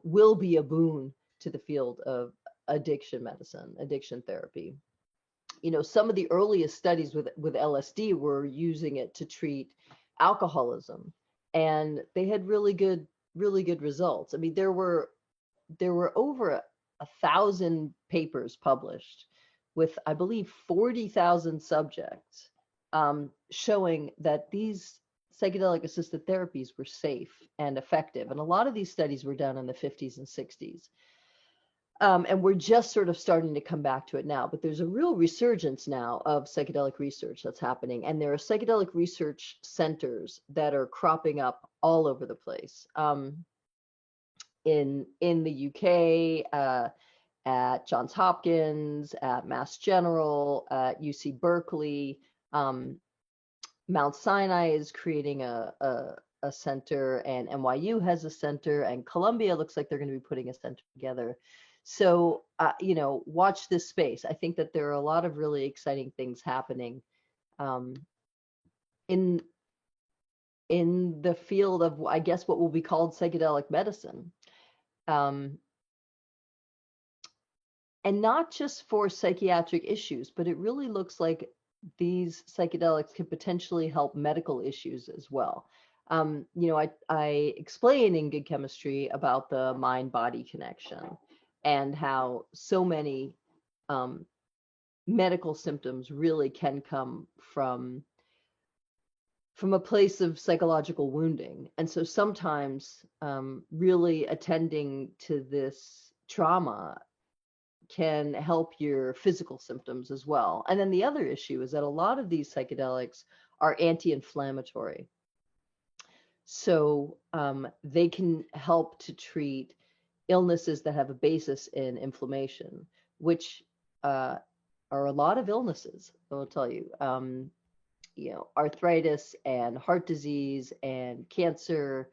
Speaker 2: will be a boon to the field of addiction medicine, addiction therapy. You know, some of the earliest studies with LSD were using it to treat alcoholism, and they had really good results. I mean, there were over 1,000 papers published with, I believe, 40,000 subjects, showing that these psychedelic assisted therapies were safe and effective. And a lot of these studies were done in the 50s and 60s. And we're just sort of starting to come back to it now, but there's a real resurgence now of psychedelic research that's happening. And there are psychedelic research centers that are cropping up all over the place. In the UK, at Johns Hopkins, at Mass General, at UC Berkeley, Mount Sinai is creating a center, and NYU has a center, and Columbia looks like they're going to be putting a center together. So, you know, watch this space. I think that there are a lot of really exciting things happening in in the field of, I guess, what will be called psychedelic medicine. Um, and not just for psychiatric issues, but it really looks like these psychedelics can potentially help medical issues as well. I explain in Good Chemistry about the mind-body connection and how so many um, medical symptoms really can come from a place of psychological wounding. And so sometimes really attending to this trauma can help your physical symptoms as well. And then the other issue is that a lot of these psychedelics are anti-inflammatory. So they can help to treat illnesses that have a basis in inflammation, which are a lot of illnesses, I'll tell you. Arthritis and heart disease and cancer,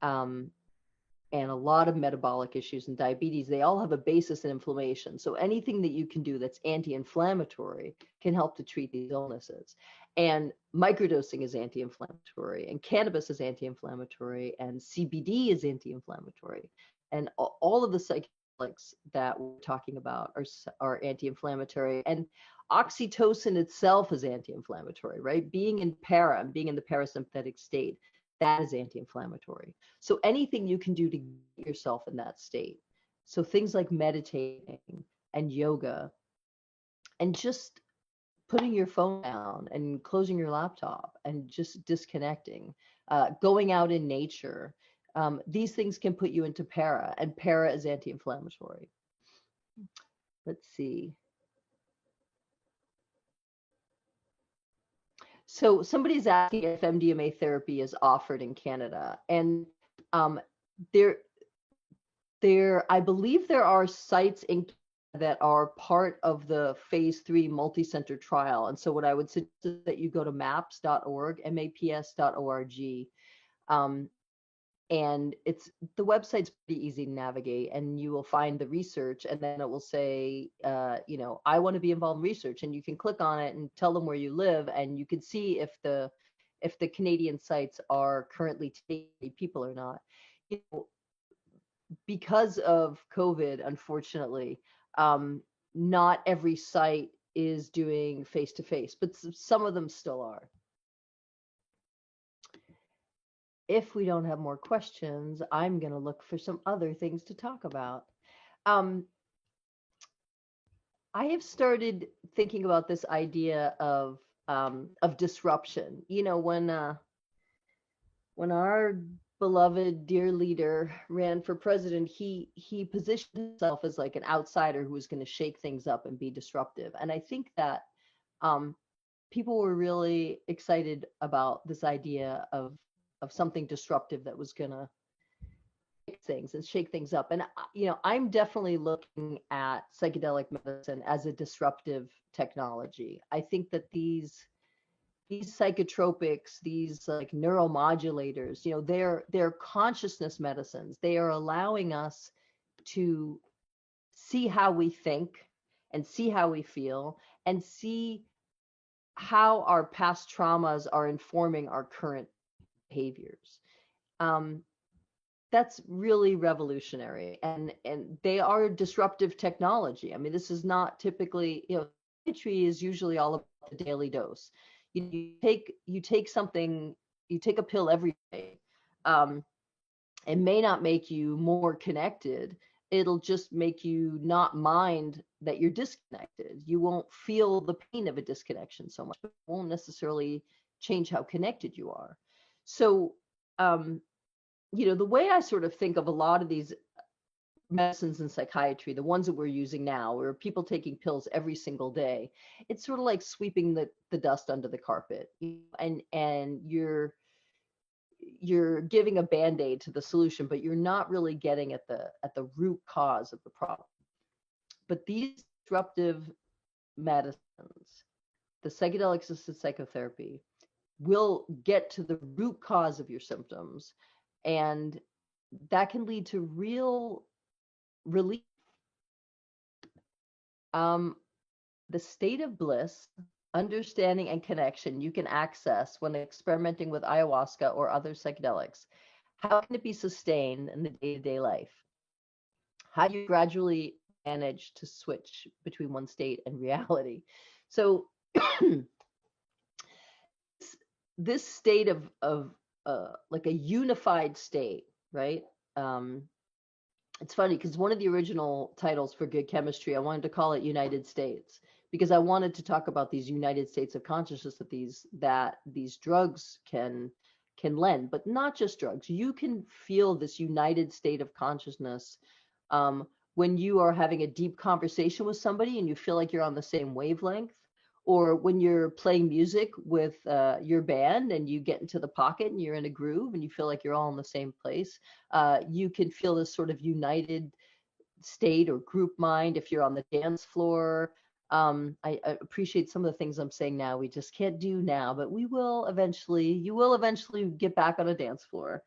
Speaker 2: and a lot of metabolic issues and diabetes, they all have a basis in inflammation. So anything that you can do that's anti-inflammatory can help to treat these illnesses. And microdosing is anti-inflammatory, and cannabis is anti-inflammatory, and CBD is anti-inflammatory. And all of the psychedelics that we're talking about are anti-inflammatory. And oxytocin itself is anti-inflammatory, right? Being in the parasympathetic state, that is anti-inflammatory. So anything you can do to get yourself in that state. So things like meditating and yoga and just putting your phone down and closing your laptop and just disconnecting, going out in nature. These things can put you into para, and para is anti-inflammatory. Let's see. So somebody's asking if MDMA therapy is offered in Canada, and um, there, I believe there are sites that are part of the phase 3 multi-center trial. And so what I would suggest is that you go to maps.org, maps.org. And the website's pretty easy to navigate, and you will find the research, and then it will say, I want to be involved in research, and you can click on it and tell them where you live, and you can see if the Canadian sites are currently taking people or not. Because of COVID, unfortunately, not every site is doing face-to-face, but some of them still are. If we don't have more questions, I'm going to look for some other things to talk about. I have started thinking about this idea of disruption. When our beloved dear leader ran for president, he positioned himself as like an outsider who was going to shake things up and be disruptive. And I think that people were really excited about this idea of something disruptive that was going to fix things and shake things up. And I'm definitely looking at psychedelic medicine as a disruptive technology. I think that these psychotropics, these like neuromodulators, they're consciousness medicines. They are allowing us to see how we think and see how we feel and see how our past traumas are informing our current behaviors. That's really revolutionary, and they are disruptive technology. I mean, this is not typically, psychiatry is usually all about the daily dose. You take something, you take a pill every day. It may not make you more connected. It'll just make you not mind that you're disconnected. You won't feel the pain of a disconnection so much, but it won't necessarily change how connected you are. So, the way I sort of think of a lot of these medicines in psychiatry, the ones that we're using now, where people taking pills every single day, it's sort of like sweeping the dust under the carpet, and you're giving a band-aid to the solution, but you're not really getting at the root cause of the problem. But these disruptive medicines, the psychedelic assisted psychotherapy, will get to the root cause of your symptoms, and that can lead to real relief. The state of bliss, understanding, and connection you can access when experimenting with ayahuasca or other psychedelics? How can it be sustained in the day-to-day life? How do you gradually manage to switch between one state and reality? So this state of like a unified state, right? Um, it's funny because one of the original titles for Good Chemistry, I wanted to call it United States because I wanted to talk about these United States of consciousness that these drugs can lend, but not just drugs. You can feel this united state of consciousness when you are having a deep conversation with somebody and you feel like you're on the same wavelength, or when you're playing music with your band and you get into the pocket and you're in a groove and you feel like you're all in the same place. You can feel this sort of united state or group mind if you're on the dance floor. I appreciate some of the things I'm saying now we just can't do now, but we will eventually. You will eventually get back on a dance floor.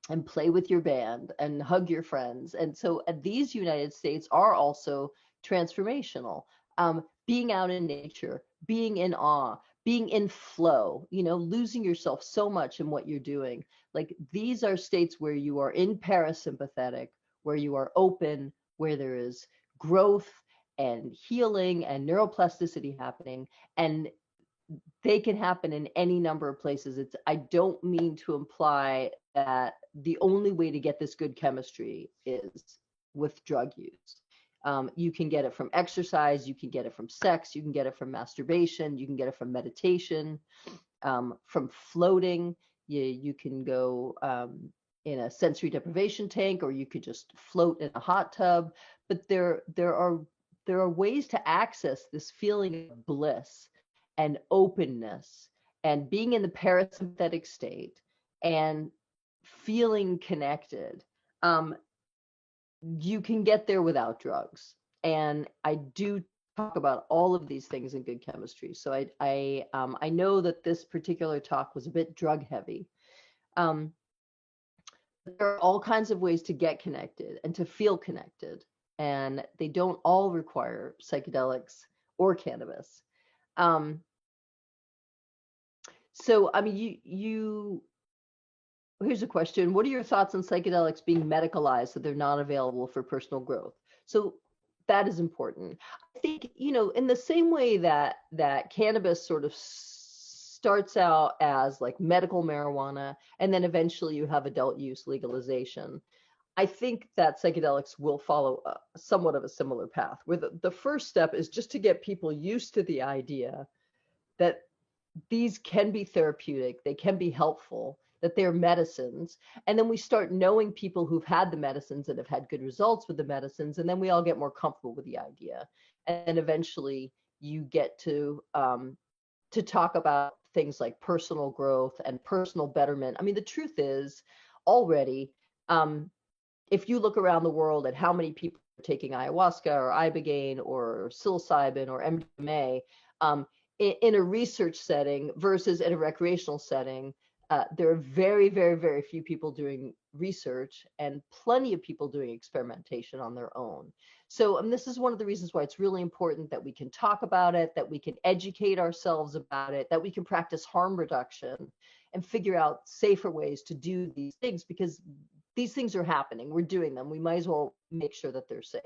Speaker 2: And play with your band and hug your friends. And so these United States are also transformational. Being out in nature, being in awe, being in flow, losing yourself so much in what you're doing. Like these are states where you are in parasympathetic, where you are open, where there is growth and healing and neuroplasticity happening. And they can happen in any number of places. I don't mean to imply that the only way to get this good chemistry is with drug use. You can get it from exercise, you can get it from sex, you can get it from masturbation, you can get it from meditation, from floating. You can go in a sensory deprivation tank, or you could just float in a hot tub. But there are ways to access this feeling of bliss and openness and being in the parasympathetic state and feeling connected. You can get there without drugs. And I do talk about all of these things in Good Chemistry. So I know that this particular talk was a bit drug heavy. There are all kinds of ways to get connected and to feel connected, and they don't all require psychedelics or cannabis. So, I mean, here's a question. What are your thoughts on psychedelics being medicalized so they're not available for personal growth? So that is important. I think, in the same way that cannabis sort of starts out as like medical marijuana, and then eventually you have adult use legalization, I think that psychedelics will follow somewhat of a similar path, where the first step is just to get people used to the idea that these can be therapeutic, they can be helpful, that they're medicines. And then we start knowing people who've had the medicines and have had good results with the medicines, and then we all get more comfortable with the idea. And eventually you get to talk about things like personal growth and personal betterment. I mean, the truth is already, if you look around the world at how many people are taking ayahuasca or ibogaine or psilocybin or MDMA, in a research setting versus in a recreational setting, there are very, very, very few people doing research and plenty of people doing experimentation on their own. So this is one of the reasons why it's really important that we can talk about it, that we can educate ourselves about it, that we can practice harm reduction and figure out safer ways to do these things, because these things are happening. We're doing them. We might as well make sure that they're safe.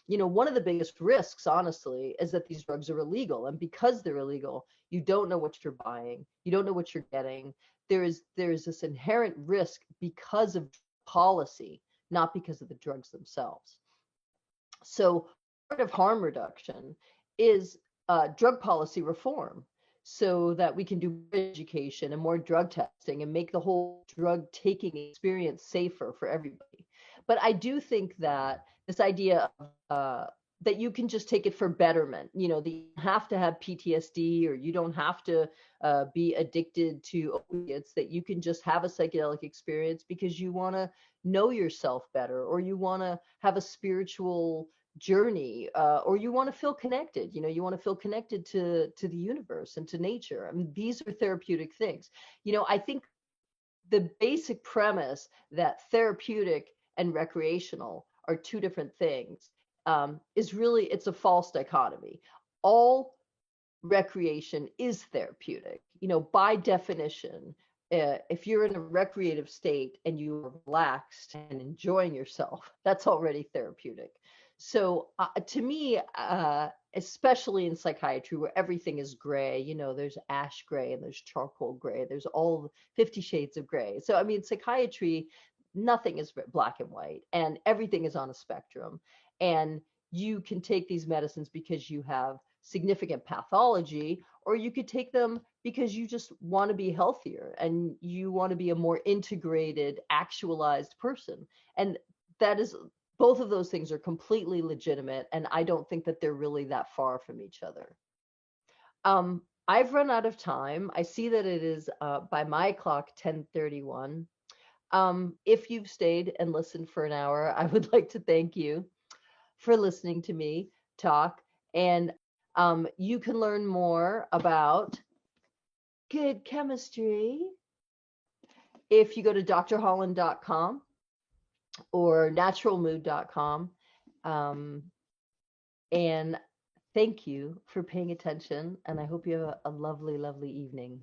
Speaker 2: One of the biggest risks, honestly, is that these drugs are illegal. And because they're illegal, you don't know what you're buying. You don't know what you're getting. There is this inherent risk because of policy, not because of the drugs themselves. So part of harm reduction is drug policy reform, so that we can do education and more drug testing and make the whole drug taking experience safer for everybody. But I do think that this idea of that you can just take it for betterment, that you have to have PTSD, or you don't have to be addicted to opiates, that you can just have a psychedelic experience because you want to know yourself better, or you want to have a spiritual journey, or you want to feel connected. You want to feel connected to the universe and to nature. I mean, these are therapeutic things. I think the basic premise that therapeutic and recreational are two different things is really, it's a false dichotomy. All recreation is therapeutic. By definition, if you're in a recreative state and you're relaxed and enjoying yourself, that's already therapeutic. So to me, especially in psychiatry where everything is gray, there's ash gray and there's charcoal gray, there's all 50 shades of gray. So, I mean, psychiatry, nothing is black and white and everything is on a spectrum. And you can take these medicines because you have significant pathology, or you could take them because you just want to be healthier and you want to be a more integrated, actualized person. And that is, both of those things are completely legitimate. And I don't think that they're really that far from each other. I've run out of time. I see that it is by my clock 10:31. If you've stayed and listened for an hour, I would like to thank you for listening to me talk. And you can learn more about good chemistry if you go to drholland.com or naturalmood.com. And thank you for paying attention. And I hope you have a lovely, lovely evening.